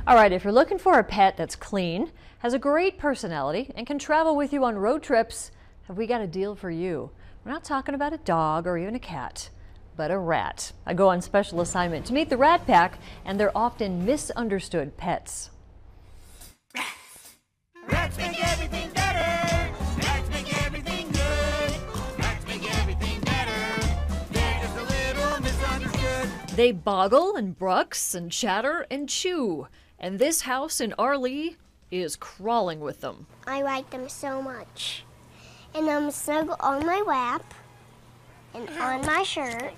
All right, if you're looking for a pet that's clean, has a great personality, and can travel with you on road trips, have we got a deal for you. We're not talking about a dog or even a cat, but a rat. I go on special assignment to meet the Rat Pack and their often misunderstood pets. Rats make everything better. Rats make everything good. Rats make everything better. They're just a little misunderstood. They boggle and brux and chatter and chew. And this house in Arlee is crawling with them. I like them so much. And I'm snuggle on my lap, and on my shirt,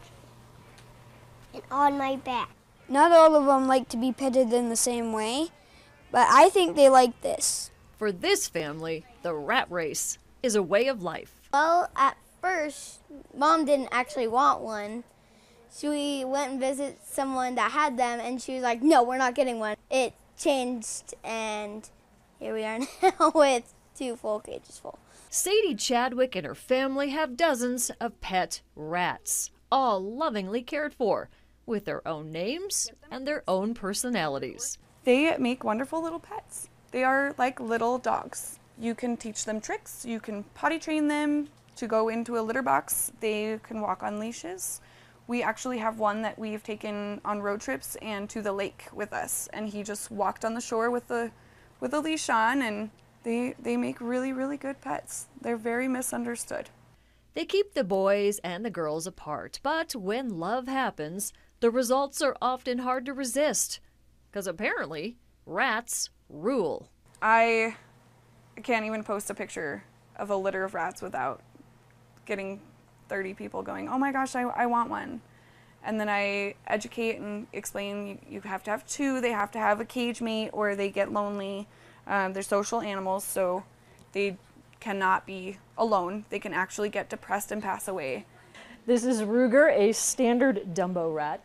and on my back. Not all of them like to be petted in the same way, but I think they like this. For this family, the rat race is a way of life. Well, at first, Mom didn't actually want one. She went and visited someone that had them, and she was like, no, we're not getting one. It changed, and here we are now with 2 full cages full. Sadie Chadwick and her family have dozens of pet rats, all lovingly cared for, with their own names and their own personalities. They make wonderful little pets. They are like little dogs. You can teach them tricks, you can potty train them to go into a litter box, they can walk on leashes. We actually have one that we've taken on road trips and to the lake with us, and he just walked on the shore with a leash on, and they make really, really good pets. They're very misunderstood. They keep the boys and the girls apart, but when love happens, the results are often hard to resist, because apparently rats rule. I can't even post a picture of a litter of rats without getting 30 people going, oh my gosh, I want one. And then I educate and explain you have to have 2, they have to have a cage mate or they get lonely. They're social animals, so they cannot be alone. They can actually get depressed and pass away. This is Ruger, a standard Dumbo rat.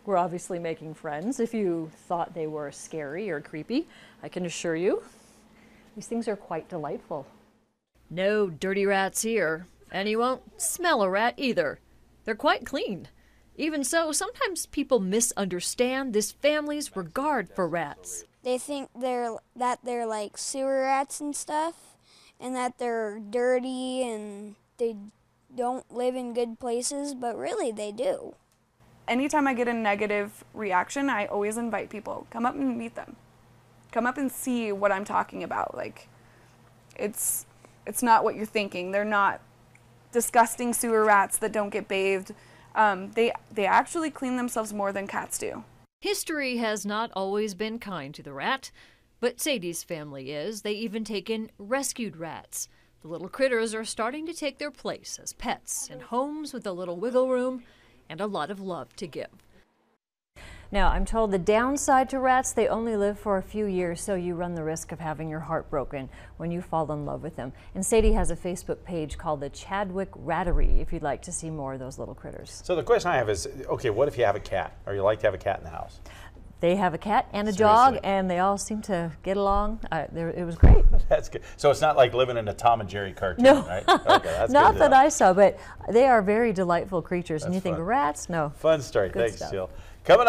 We're obviously making friends. If you thought they were scary or creepy, I can assure you, these things are quite delightful. No dirty rats here, and you won't smell a rat either. They're quite clean. Even so, sometimes people misunderstand this family's regard for rats. They think they're like sewer rats and stuff, and that they're dirty and they don't live in good places, but really they do. Anytime I get a negative reaction, I always invite people, come up and meet them. Come up and see what I'm talking about. Like, it's not what you're thinking. They're not disgusting sewer rats that don't get bathed. They actually clean themselves more than cats do. History has not always been kind to the rat, but Sadie's family is. They even take in rescued rats. The little critters are starting to take their place as pets in homes with a little wiggle room and a lot of love to give. Now, I'm told the downside to rats, they only live for a few years, so you run the risk of having your heart broken when you fall in love with them. And Sadie has a Facebook page called the Chadwick Rattery if you'd like to see more of those little critters. So the question I have is, okay, what if you have a cat, or you like to have a cat in the house? They have a cat and a Seriously? dog, and they all seem to get along. It was great. That's good. So it's not like living in a Tom and Jerry cartoon, No. right? Okay, that's Not good that to know. I saw, but they are very delightful creatures. And That's you think fun. rats? No. Fun story. Good Thanks, stuff. Jill. Coming up.